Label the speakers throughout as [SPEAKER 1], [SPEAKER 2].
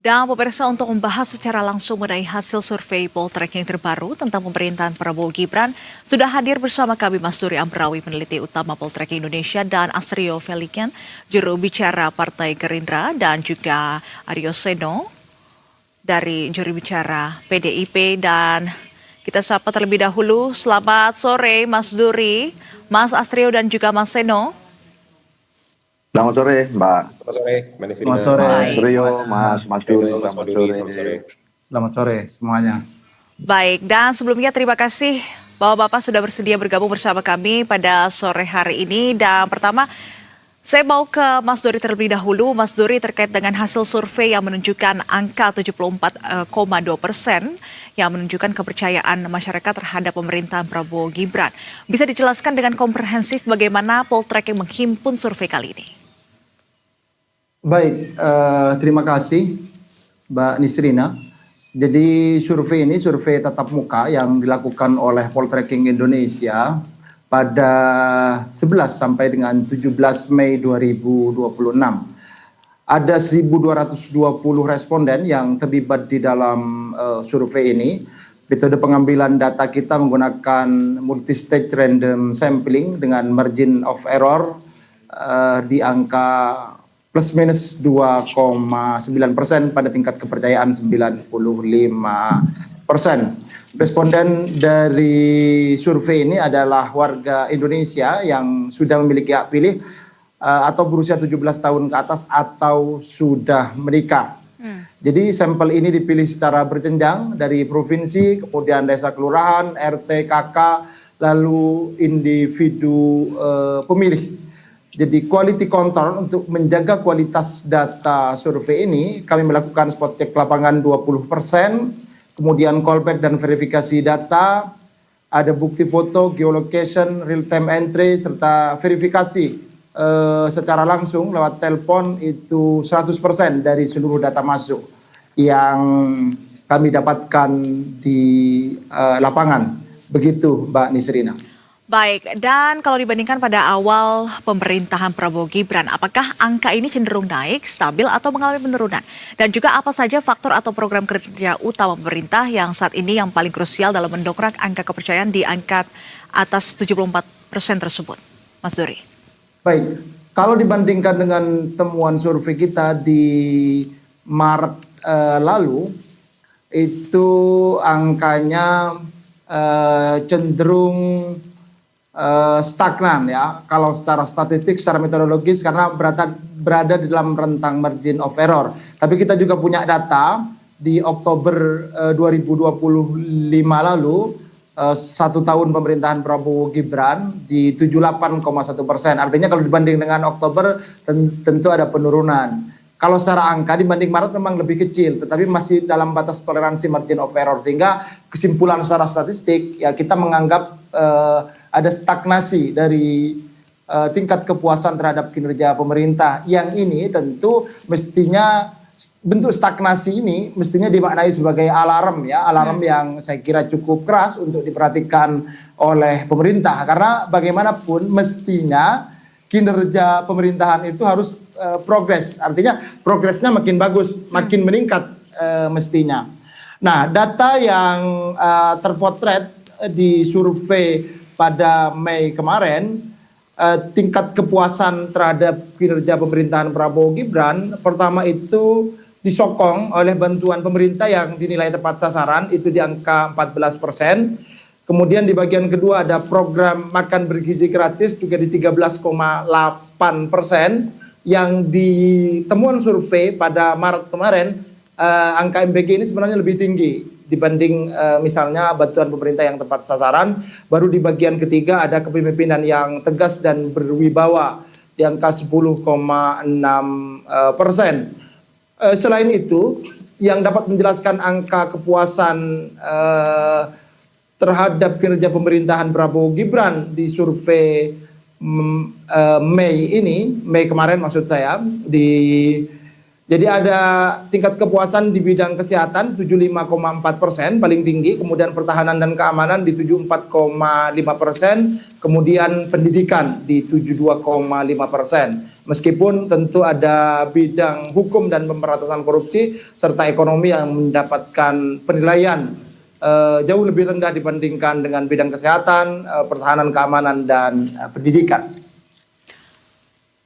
[SPEAKER 1] Dan pemirsa untuk membahas secara langsung mengenai hasil survei Poltreking terbaru tentang pemerintahan Prabowo Gibran, sudah hadir bersama kami Mas Duri Ambrawi, peneliti utama Poltreking Indonesia, dan Astrio Velikan, juru bicara Partai Gerindra, dan juga Aryo Seno dari juru bicara PDIP. Dan kita sapa terlebih dahulu, selamat sore Mas Duri, Mas Astrio, dan juga Mas Seno.
[SPEAKER 2] Selamat sore, Mbak.
[SPEAKER 3] Selamat sore, Mbak Nisrina.
[SPEAKER 2] Selamat sore,
[SPEAKER 1] Baik.
[SPEAKER 2] Mas Rio, Mas Duri,
[SPEAKER 3] Mas
[SPEAKER 2] selamat
[SPEAKER 3] Maduri,
[SPEAKER 2] sore.
[SPEAKER 3] selamat sore.
[SPEAKER 4] Selamat sore semuanya.
[SPEAKER 1] Baik, dan sebelumnya terima kasih bahwa Bapak sudah bersedia bergabung bersama kami pada sore hari ini. Dan pertama, saya mau ke Mas Duri terlebih dahulu. Mas Duri, terkait dengan hasil survei yang menunjukkan angka 74,2% yang menunjukkan kepercayaan masyarakat terhadap pemerintahan Prabowo Gibran. Bisa dijelaskan dengan komprehensif bagaimana Poltreking menghimpun survei kali ini?
[SPEAKER 4] Baik, terima kasih Mbak Nisrina. Jadi survei ini survei tatap muka yang dilakukan oleh Poltreking Indonesia pada 11 sampai dengan 17 Mei 2026. Ada 1.220 responden yang terlibat di dalam survei ini. Metode pengambilan data kita menggunakan multi-stage random sampling dengan margin of error di angka plus minus 2,9% pada tingkat kepercayaan 95%. Responden dari survei ini adalah warga Indonesia yang sudah memiliki hak pilih atau berusia 17 tahun ke atas atau sudah menikah. Jadi sampel ini dipilih secara berjenjang dari provinsi, kemudian desa kelurahan, RT, KK, lalu individu pemilih. Jadi quality control untuk menjaga kualitas data survei ini, kami melakukan spot check lapangan 20%, kemudian callback dan verifikasi data, ada bukti foto, geolocation, real time entry, serta verifikasi secara langsung lewat telepon itu 100% dari seluruh data masuk yang kami dapatkan di lapangan. Begitu Mbak Nisrina.
[SPEAKER 1] Baik, dan kalau dibandingkan pada awal pemerintahan Prabowo Gibran, apakah angka ini cenderung naik, stabil, atau mengalami penurunan? Dan juga apa saja faktor atau program kerja utama pemerintah yang saat ini yang paling krusial dalam mendongkrak angka kepercayaan di angka atas 74% tersebut? Mas Duri.
[SPEAKER 4] Baik, kalau dibandingkan dengan temuan survei kita di Maret lalu, itu angkanya cenderung stagnan ya kalau secara statistik, secara metodologis, karena berada di dalam rentang margin of error. Tapi kita juga punya data di Oktober 2025 lalu, 1 tahun pemerintahan Prabowo Gibran di 78,1%. Artinya kalau dibanding dengan Oktober tentu ada penurunan. Kalau secara angka dibanding Maret memang lebih kecil, tetapi masih dalam batas toleransi margin of error. Sehingga kesimpulan secara statistik ya kita menganggap ada stagnasi dari tingkat kepuasan terhadap kinerja pemerintah. Yang ini tentu mestinya bentuk stagnasi ini mestinya dimaknai sebagai alarm ya, alarm yang saya kira cukup keras untuk diperhatikan oleh pemerintah. Karena bagaimanapun mestinya kinerja pemerintahan itu harus progres. Artinya progresnya makin bagus, makin meningkat mestinya. Nah, data yang terpotret di survei pada Mei kemarin, tingkat kepuasan terhadap kinerja pemerintahan Prabowo Gibran pertama itu disokong oleh bantuan pemerintah yang dinilai tepat sasaran, itu di angka 14%. Kemudian di bagian kedua ada program makan bergizi gratis juga di 13,8%. Yang di temuan survei pada Maret kemarin, angka MBG ini sebenarnya lebih tinggi dibanding misalnya bantuan pemerintah yang tepat sasaran. Baru di bagian ketiga ada kepemimpinan yang tegas dan berwibawa di angka 10,6%. Selain itu, yang dapat menjelaskan angka kepuasan terhadap kinerja pemerintahan Prabowo Gibran di survei Mei kemarin maksud saya, jadi ada tingkat kepuasan di bidang kesehatan 75,4% paling tinggi, kemudian pertahanan dan keamanan di 74,5%, kemudian pendidikan di 72,5%. Meskipun tentu ada bidang hukum dan pemberantasan korupsi serta ekonomi yang mendapatkan penilaian jauh lebih rendah dibandingkan dengan bidang kesehatan, pertahanan keamanan, dan pendidikan.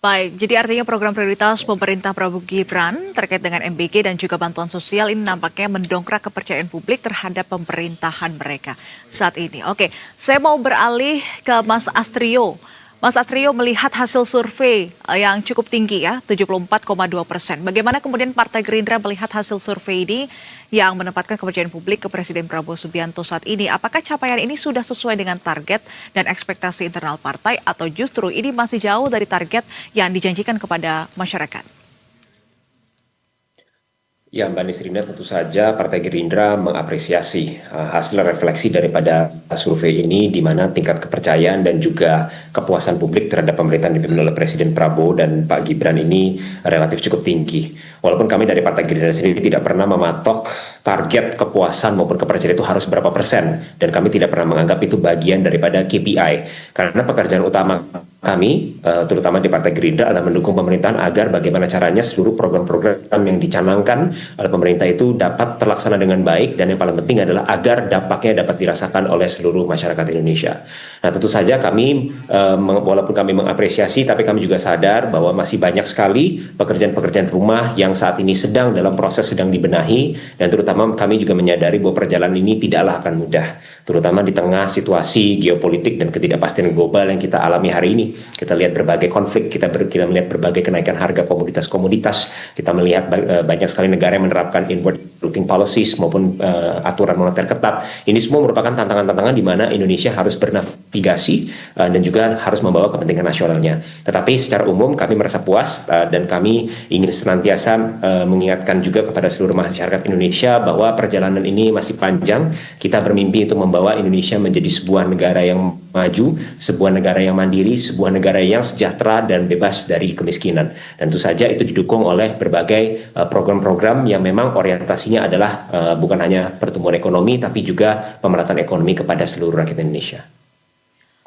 [SPEAKER 1] Baik, jadi artinya program prioritas pemerintah Prabowo Gibran terkait dengan MBG dan juga bantuan sosial ini nampaknya mendongkrak kepercayaan publik terhadap pemerintahan mereka saat ini. Oke, saya mau beralih ke Mas Astrio. Mas Astrio melihat hasil survei yang cukup tinggi ya, 74,2%. Bagaimana kemudian Partai Gerindra melihat hasil survei ini yang menempatkan kepercayaan publik ke Presiden Prabowo Subianto saat ini? Apakah capaian ini sudah sesuai dengan target dan ekspektasi internal partai atau justru ini masih jauh dari target yang dijanjikan kepada masyarakat?
[SPEAKER 3] Ya, Mbak Nisrina, tentu saja Partai Gerindra mengapresiasi hasil refleksi daripada survei ini, di mana tingkat kepercayaan dan juga kepuasan publik terhadap pemerintahan dipimpin oleh Presiden Prabowo dan Pak Gibran ini relatif cukup tinggi. Walaupun kami dari Partai Gerindra sendiri tidak pernah mematok target kepuasan maupun kepercayaan itu harus berapa persen, dan kami tidak pernah menganggap itu bagian daripada KPI, karena pekerjaan utama kami, terutama di Partai Gerindra, adalah mendukung pemerintahan agar bagaimana caranya seluruh program-program yang dicanangkan oleh pemerintah itu dapat terlaksana dengan baik, dan yang paling penting adalah agar dampaknya dapat dirasakan oleh seluruh masyarakat Indonesia. Nah, tentu saja kami, walaupun kami mengapresiasi, tapi kami juga sadar bahwa masih banyak sekali pekerjaan-pekerjaan rumah yang saat ini sedang dalam proses sedang dibenahi, dan terutama kami juga menyadari bahwa perjalanan ini tidaklah akan mudah, terutama di tengah situasi geopolitik dan ketidakpastian global yang kita alami hari ini. Kita lihat berbagai konflik, kita melihat berbagai kenaikan harga komoditas-komoditas, kita melihat banyak sekali negara yang menerapkan inward looking policies maupun aturan moneter ketat. Ini semua merupakan tantangan-tantangan di mana Indonesia harus bernavigasi dan juga harus membawa kepentingan nasionalnya. Tetapi secara umum kami merasa puas dan kami ingin senantiasa mengingatkan juga kepada seluruh masyarakat Indonesia bahwa perjalanan ini masih panjang. Kita bermimpi untuk membawa Indonesia menjadi sebuah negara yang maju, sebuah negara yang mandiri, sebuah negara yang sejahtera dan bebas dari kemiskinan. Dan tentu saja itu didukung oleh berbagai program-program yang memang orientasinya adalah bukan hanya pertumbuhan ekonomi, tapi juga pemerataan ekonomi kepada seluruh rakyat Indonesia.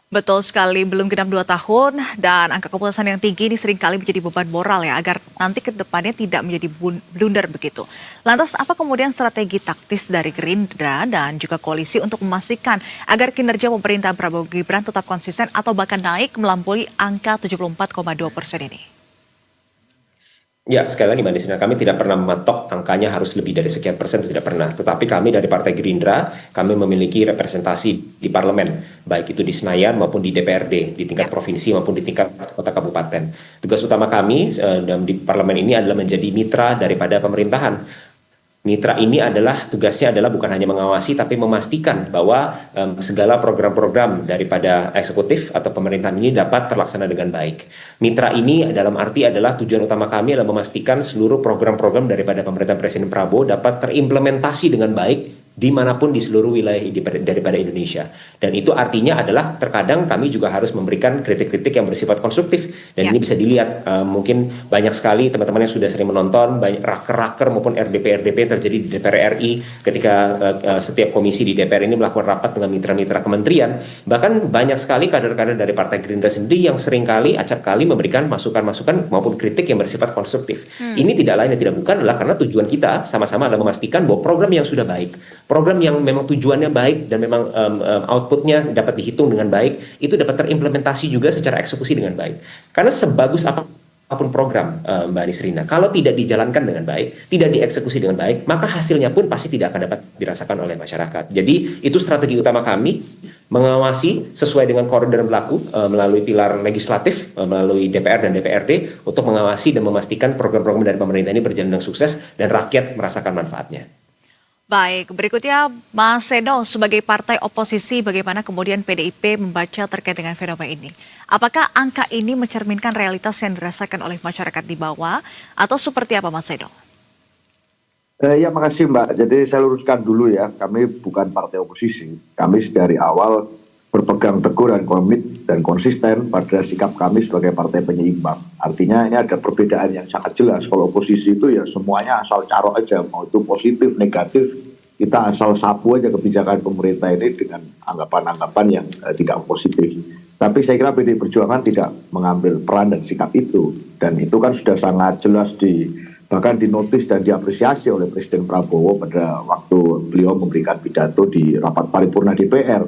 [SPEAKER 1] Betul sekali, belum genap 2 tahun dan angka kepuasan yang tinggi ini seringkali menjadi beban moral ya, agar nanti ke depannya tidak menjadi blunder begitu. Lantas apa kemudian strategi taktis dari Gerindra dan juga koalisi untuk memastikan agar kinerja pemerintahan Prabowo Gibran tetap konsisten atau bahkan naik melampaui angka 74,2% ini?
[SPEAKER 3] Ya, sekali lagi Mbak Nisrina, kami tidak pernah mematok angkanya harus lebih dari sekian persen, itu tidak pernah. Tetapi kami dari Partai Gerindra, kami memiliki representasi di parlemen, baik itu di Senayan maupun di DPRD, di tingkat provinsi maupun di tingkat kota kabupaten. Tugas utama kami di parlemen ini adalah menjadi mitra daripada pemerintahan. Mitra ini tugasnya adalah bukan hanya mengawasi, tapi memastikan bahwa segala program-program daripada eksekutif atau pemerintahan ini dapat terlaksana dengan baik. Mitra ini dalam arti adalah tujuan utama kami adalah memastikan seluruh program-program daripada pemerintahan Presiden Prabowo dapat terimplementasi dengan baik dimanapun di seluruh wilayah daripada Indonesia. Dan itu artinya adalah terkadang kami juga harus memberikan kritik-kritik yang bersifat konstruktif. Dan ini bisa dilihat, mungkin banyak sekali teman-teman yang sudah sering menonton, banyak raker-raker maupun RDP-RDP terjadi di DPR RI ketika setiap komisi di DPR ini melakukan rapat dengan mitra-mitra kementerian. Bahkan banyak sekali kader-kader dari Partai Gerindra sendiri yang seringkali, acap kali memberikan masukan-masukan maupun kritik yang bersifat konstruktif. Ini tidak lain dan tidak bukan adalah karena tujuan kita sama-sama adalah memastikan bahwa program yang sudah baik, program yang memang tujuannya baik dan memang outputnya dapat dihitung dengan baik, itu dapat terimplementasi juga secara eksekusi dengan baik. Karena sebagus apapun program, Mbak Nisrina, kalau tidak dijalankan dengan baik, tidak dieksekusi dengan baik, maka hasilnya pun pasti tidak akan dapat dirasakan oleh masyarakat. Jadi itu strategi utama kami, mengawasi sesuai dengan koridor yang berlaku melalui pilar legislatif, melalui DPR dan DPRD, untuk mengawasi dan memastikan program-program dari pemerintah ini berjalan dengan sukses dan rakyat merasakan manfaatnya.
[SPEAKER 1] Baik, berikutnya Mas Seno, sebagai partai oposisi, bagaimana kemudian PDIP membaca terkait dengan fenomena ini? Apakah angka ini mencerminkan realitas yang dirasakan oleh masyarakat di bawah atau seperti apa Mas Seno?
[SPEAKER 2] Ya, makasih Mbak. Jadi saya luruskan dulu ya, kami bukan partai oposisi. Kami dari awal berpegang teguh dan komit dan konsisten pada sikap kami sebagai partai penyeimbang. Artinya ini ada perbedaan yang sangat jelas. Kalau oposisi itu ya semuanya asal carok aja, mau itu positif, negatif, kita asal sapu aja kebijakan pemerintah ini dengan anggapan-anggapan yang tidak positif. Tapi saya kira PDI Perjuangan tidak mengambil peran dan sikap itu. Dan itu kan sudah sangat jelas bahkan dinotis dan diapresiasi oleh Presiden Prabowo pada waktu beliau memberikan pidato di rapat paripurna DPR.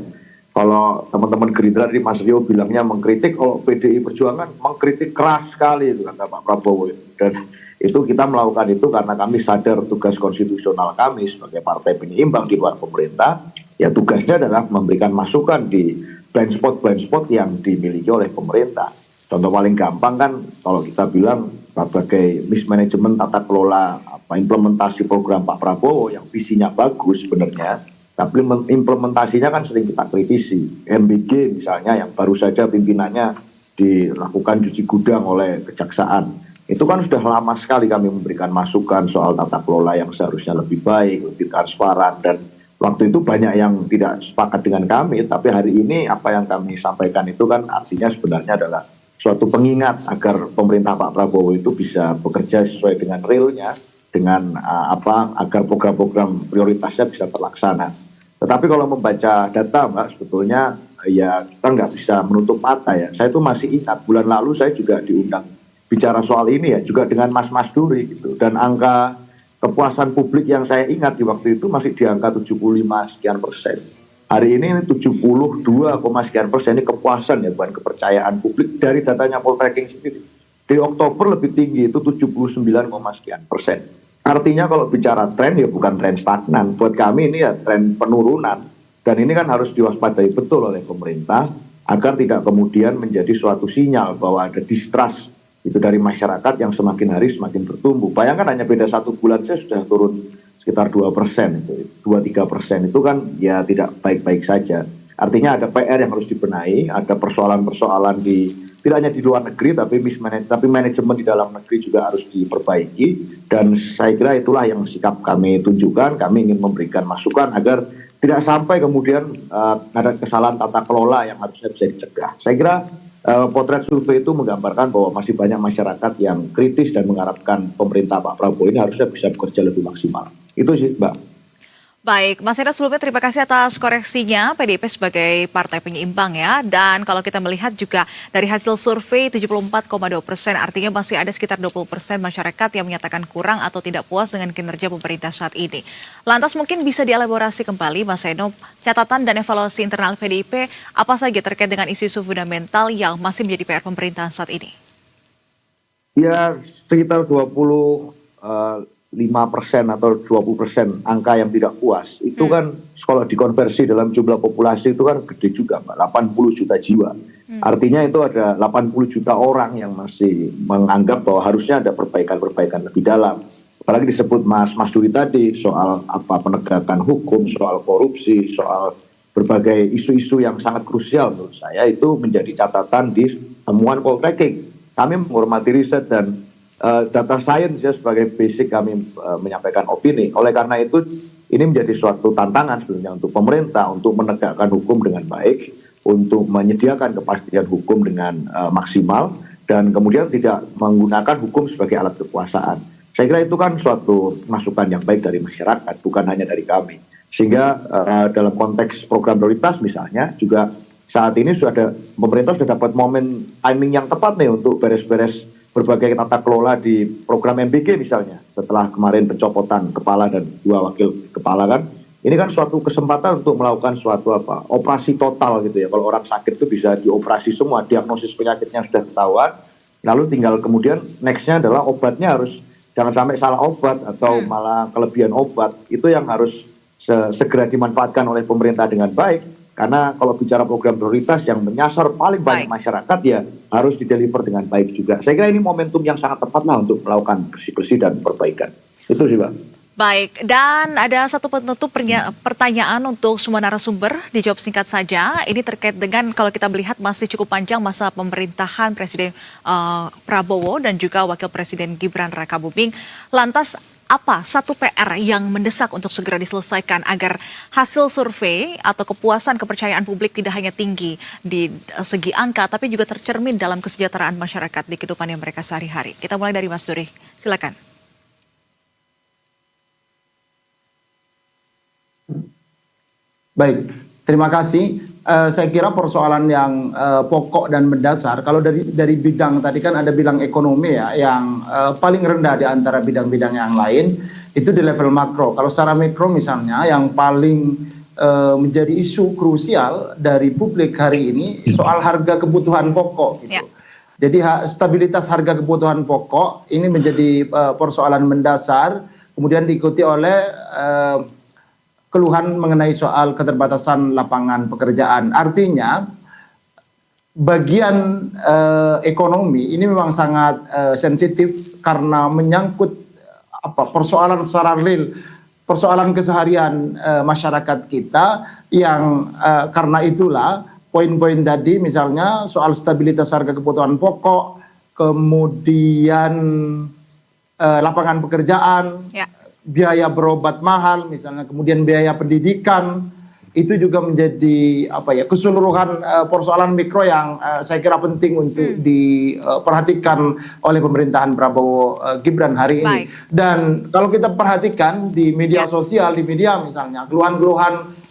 [SPEAKER 2] Kalau teman-teman Gerindra dari Mas Rio bilangnya mengkritik, kalau PDI Perjuangan mengkritik keras sekali itu kata Pak Prabowo. Dan itu kita melakukan itu karena kami sadar tugas konstitusional kami sebagai partai penyeimbang di luar pemerintah, ya tugasnya adalah memberikan masukan di blind spot yang dimiliki oleh pemerintah. Contoh paling gampang kan kalau kita bilang sebagai mismanagement tata kelola implementasi program Pak Prabowo yang visinya bagus sebenarnya, tapi implementasinya kan sering kita kritisi. MBG misalnya yang baru saja pimpinannya dilakukan cuci gudang oleh kejaksaan. Itu kan sudah lama sekali kami memberikan masukan soal tata kelola yang seharusnya lebih baik, lebih transparan, dan waktu itu banyak yang tidak sepakat dengan kami, tapi hari ini apa yang kami sampaikan itu kan artinya sebenarnya adalah suatu pengingat agar pemerintah Pak Prabowo itu bisa bekerja sesuai dengan realnya, dengan agar program-program prioritasnya bisa terlaksana. Tetapi kalau membaca data Mbak, sebetulnya ya kita nggak bisa menutup mata ya. Saya itu masih ingat bulan lalu saya juga diundang bicara soal ini ya, juga dengan Mas Duri gitu, dan angka kepuasan publik yang saya ingat di waktu itu masih di angka 75 sekian persen. Hari ini 72, sekian persen ini kepuasan ya, bukan kepercayaan publik dari datanya Poltreking sendiri. Di Oktober lebih tinggi itu 79, sekian persen. Artinya kalau bicara tren ya bukan tren stagnan. Buat kami ini ya tren penurunan. Dan ini kan harus diwaspadai betul oleh pemerintah agar tidak kemudian menjadi suatu sinyal bahwa ada distrust itu dari masyarakat yang semakin hari semakin bertumbuh. Bayangkan hanya beda 1 bulan saya sudah turun sekitar 2%, 2-3% itu kan ya tidak baik-baik saja. Artinya ada PR yang harus dibenahi, ada persoalan-persoalan tidak hanya di luar negeri tapi manajemen di dalam negeri juga harus diperbaiki, dan saya kira itulah yang sikap kami tunjukkan. Kami ingin memberikan masukan agar tidak sampai kemudian ada kesalahan tata kelola yang harusnya bisa dicegah. Saya kira potret survei itu menggambarkan bahwa masih banyak masyarakat yang kritis dan mengharapkan pemerintah Pak Prabowo ini harusnya bisa bekerja lebih maksimal. Itu sih Mbak.
[SPEAKER 1] Baik, Mas Hendra, sebelumnya terima kasih atas koreksinya PDIP sebagai partai penyeimbang ya. Dan kalau kita melihat juga dari hasil survei 74,2%, artinya masih ada sekitar 20% masyarakat yang menyatakan kurang atau tidak puas dengan kinerja pemerintah saat ini. Lantas mungkin bisa dielaborasi kembali Mas Eno, catatan dan evaluasi internal PDIP apa saja terkait dengan isu-isu fundamental yang masih menjadi PR pemerintahan saat ini?
[SPEAKER 2] Ya sekitar 5% atau 20% angka yang tidak puas itu kan kalau dikonversi dalam jumlah populasi itu kan gede juga Mbak, 80 juta jiwa. Artinya itu ada 80 juta orang yang masih menganggap bahwa harusnya ada perbaikan-perbaikan lebih dalam. Apalagi disebut Mas Duri tadi soal penegakan hukum, soal korupsi, soal berbagai isu-isu yang sangat krusial menurut saya itu menjadi catatan di temuan Poltreking. Kami menghormati riset dan data science ya sebagai basic kami menyampaikan opini. Oleh karena itu ini menjadi suatu tantangan sebenarnya untuk pemerintah untuk menegakkan hukum dengan baik, untuk menyediakan kepastian hukum dengan maksimal, dan kemudian tidak menggunakan hukum sebagai alat kekuasaan. Saya kira itu kan suatu masukan yang baik dari masyarakat, bukan hanya dari kami. Sehingga dalam konteks program prioritas misalnya juga saat ini pemerintah sudah dapat momen timing yang tepat nih untuk beres-beres berbagai tata kelola di program MBG misalnya, setelah kemarin pencopotan kepala dan 2 wakil kepala kan, ini kan suatu kesempatan untuk melakukan suatu operasi total gitu ya. Kalau orang sakit itu bisa dioperasi semua, diagnosis penyakitnya sudah ketahuan, lalu tinggal kemudian nextnya adalah obatnya harus jangan sampai salah obat atau malah kelebihan obat, itu yang harus segera dimanfaatkan oleh pemerintah dengan baik. Karena kalau bicara program prioritas yang menyasar paling banyak masyarakat ya harus dideliver dengan baik juga. Saya kira ini momentum yang sangat tepat lah untuk melakukan bersih-bersih dan perbaikan. Itu sih Mbak.
[SPEAKER 1] Baik, dan ada satu penutup pertanyaan untuk semua narasumber, dijawab singkat saja. Ini terkait dengan kalau kita melihat masih cukup panjang masa pemerintahan Presiden Prabowo dan juga Wakil Presiden Gibran Rakabuming. Lantas apa satu PR yang mendesak untuk segera diselesaikan agar hasil survei atau kepuasan kepercayaan publik tidak hanya tinggi di segi angka, tapi juga tercermin dalam kesejahteraan masyarakat di kehidupan yang mereka sehari-hari? Kita mulai dari Mas Duri, silakan.
[SPEAKER 4] Baik, terima kasih. saya kira persoalan yang pokok dan mendasar. Kalau dari bidang tadi kan ada bidang ekonomi ya, yang paling rendah di antara bidang-bidang yang lain itu di level makro. Kalau secara mikro misalnya yang paling menjadi isu krusial dari publik hari ini soal harga kebutuhan pokok gitu.
[SPEAKER 1] Ya.
[SPEAKER 4] Jadi stabilitas harga kebutuhan pokok ini menjadi persoalan mendasar, kemudian diikuti oleh keluhan mengenai soal keterbatasan lapangan pekerjaan. Artinya bagian ekonomi ini memang sangat sensitif karena menyangkut persoalan secara real, persoalan keseharian masyarakat kita yang karena itulah poin-poin tadi misalnya soal stabilitas harga kebutuhan pokok, kemudian lapangan pekerjaan,
[SPEAKER 1] Ya.
[SPEAKER 4] biaya berobat mahal misalnya, kemudian biaya pendidikan, itu juga menjadi keseluruhan persoalan mikro yang saya kira penting untuk diperhatikan oleh pemerintahan Prabowo Gibran hari ini.
[SPEAKER 1] Baik.
[SPEAKER 4] Dan kalau kita perhatikan di media sosial, di media misalnya, keluhan-keluhan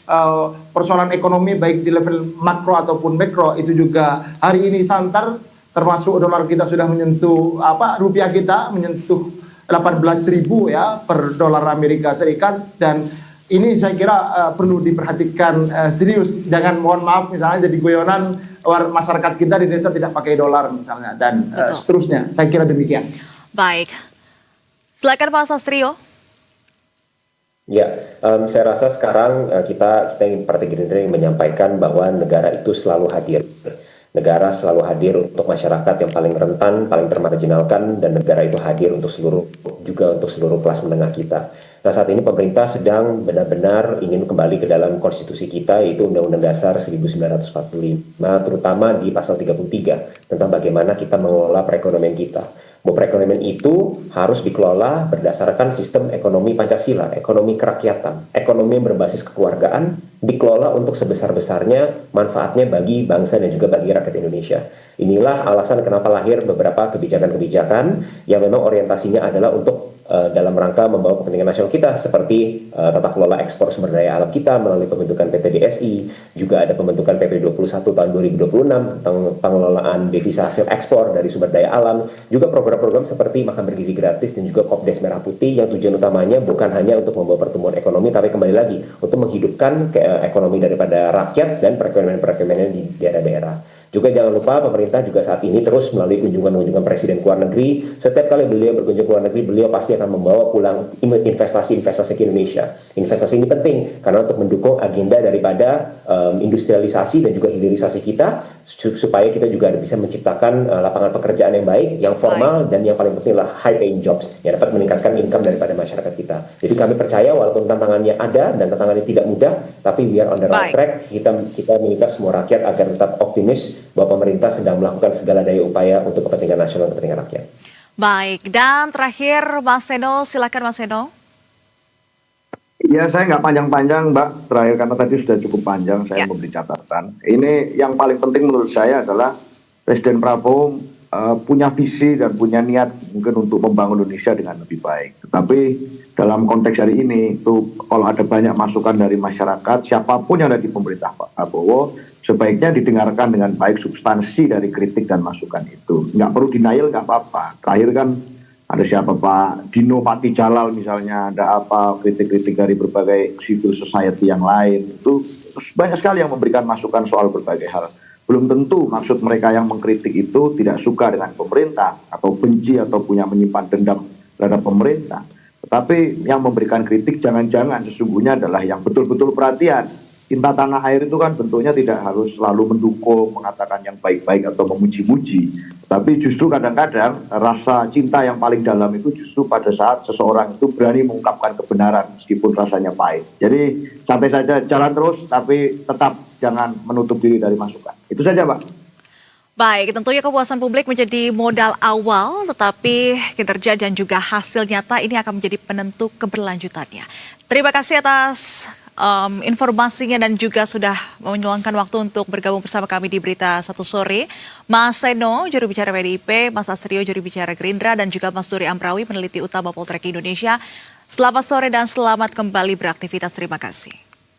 [SPEAKER 4] persoalan ekonomi baik di level makro ataupun mikro itu juga hari ini santer, termasuk dolar kita sudah menyentuh rupiah kita menyentuh 18.000 ya per dolar Amerika Serikat, dan ini saya kira perlu diperhatikan serius. Jangan, mohon maaf, misalnya jadi guyonan masyarakat kita di desa tidak pakai dolar misalnya, dan seterusnya. Saya kira demikian.
[SPEAKER 1] Baik. Silakan Pak Sastrio.
[SPEAKER 3] Ya, saya rasa sekarang kita ingin Partai Gerindra yang menyampaikan bahwa negara itu selalu hadir. Negara selalu hadir untuk masyarakat yang paling rentan, paling termarginalkan, dan negara itu hadir untuk seluruh kelas menengah kita. Nah, saat ini pemerintah sedang benar-benar ingin kembali ke dalam konstitusi kita, yaitu Undang-Undang Dasar 1945, terutama di pasal 33 tentang bagaimana kita mengelola perekonomian kita. Bahwa perekonomian itu harus dikelola berdasarkan sistem ekonomi Pancasila, ekonomi kerakyatan, ekonomi yang berbasis kekeluargaan, dikelola untuk sebesar-besarnya manfaatnya bagi bangsa dan juga bagi rakyat Indonesia. Inilah alasan kenapa lahir beberapa kebijakan-kebijakan yang memang orientasinya adalah untuk dalam rangka membawa kepentingan nasional kita, seperti tata kelola ekspor sumber daya alam kita melalui pembentukan PPDSI, juga ada pembentukan PP 21 tahun 2026 tentang pengelolaan devisa hasil ekspor dari sumber daya alam, juga program-program seperti makan bergizi gratis dan juga Kopdes Merah Putih yang tujuan utamanya bukan hanya untuk membawa pertumbuhan ekonomi, tapi kembali lagi untuk menghidupkan ekonomi daripada rakyat dan perekonomian di daerah-daerah. Juga jangan lupa pemerintah juga saat ini terus melalui kunjungan-kunjungan presiden ke luar negeri. Setiap kali beliau berkunjung ke luar negeri, beliau pasti akan membawa pulang investasi-investasi ke Indonesia. Investasi ini penting karena untuk mendukung agenda daripada industrialisasi dan juga hilirisasi kita, supaya kita juga bisa menciptakan lapangan pekerjaan yang baik, yang formal, dan yang paling penting adalah high paying jobs yang dapat meningkatkan income daripada masyarakat kita. Jadi kami percaya walaupun tantangannya ada dan tantangannya tidak mudah, tapi we are on the right track. Kita minta semua rakyat agar tetap optimis bahwa pemerintah sedang melakukan segala daya upaya untuk kepentingan nasional dan kepentingan rakyat.
[SPEAKER 1] Baik, dan terakhir Mas Seno, silakan Mas Seno.
[SPEAKER 2] Ya, saya nggak panjang-panjang, Mbak, terakhir karena tadi sudah cukup panjang saya memberi catatan. Ini yang paling penting menurut saya adalah Presiden Prabowo punya visi dan punya niat mungkin untuk membangun Indonesia dengan lebih baik. Tetapi dalam konteks hari ini, itu kalau ada banyak masukan dari masyarakat, siapapun yang ada di pemerintah Pak Prabowo, sebaiknya didengarkan dengan baik substansi dari kritik dan masukan itu. Nggak perlu denial, nggak apa-apa. Terakhir kan ada siapa Pak Dino Pati Jalal misalnya, ada apa kritik-kritik dari berbagai civil society yang lain. Itu banyak sekali yang memberikan masukan soal berbagai hal. Belum tentu maksud mereka yang mengkritik itu tidak suka dengan pemerintah atau benci atau punya menyimpan dendam terhadap pemerintah. Tetapi yang memberikan kritik jangan-jangan sesungguhnya adalah yang betul-betul perhatian. Cinta tanah air itu kan bentuknya tidak harus selalu mendukung, mengatakan yang baik-baik atau memuji-muji. Tapi justru kadang-kadang rasa cinta yang paling dalam itu justru pada saat seseorang itu berani mengungkapkan kebenaran meskipun rasanya pahit. Jadi sampai saja jalan terus, tapi tetap jangan menutup diri dari masukan. Itu saja, Pak.
[SPEAKER 1] Baik, tentunya kepuasan publik menjadi modal awal, tetapi kinerja dan juga hasil nyata ini akan menjadi penentu keberlanjutannya. Terima kasih atas informasinya dan juga sudah meluangkan waktu untuk bergabung bersama kami di Berita Satu Sore. Mas Seno, juru bicara PDIP, Mas Astrio, juru bicara Gerindra, dan juga Mas Duri Amrawi, peneliti utama Poltreking Indonesia. Selamat sore dan selamat kembali beraktivitas. Terima kasih.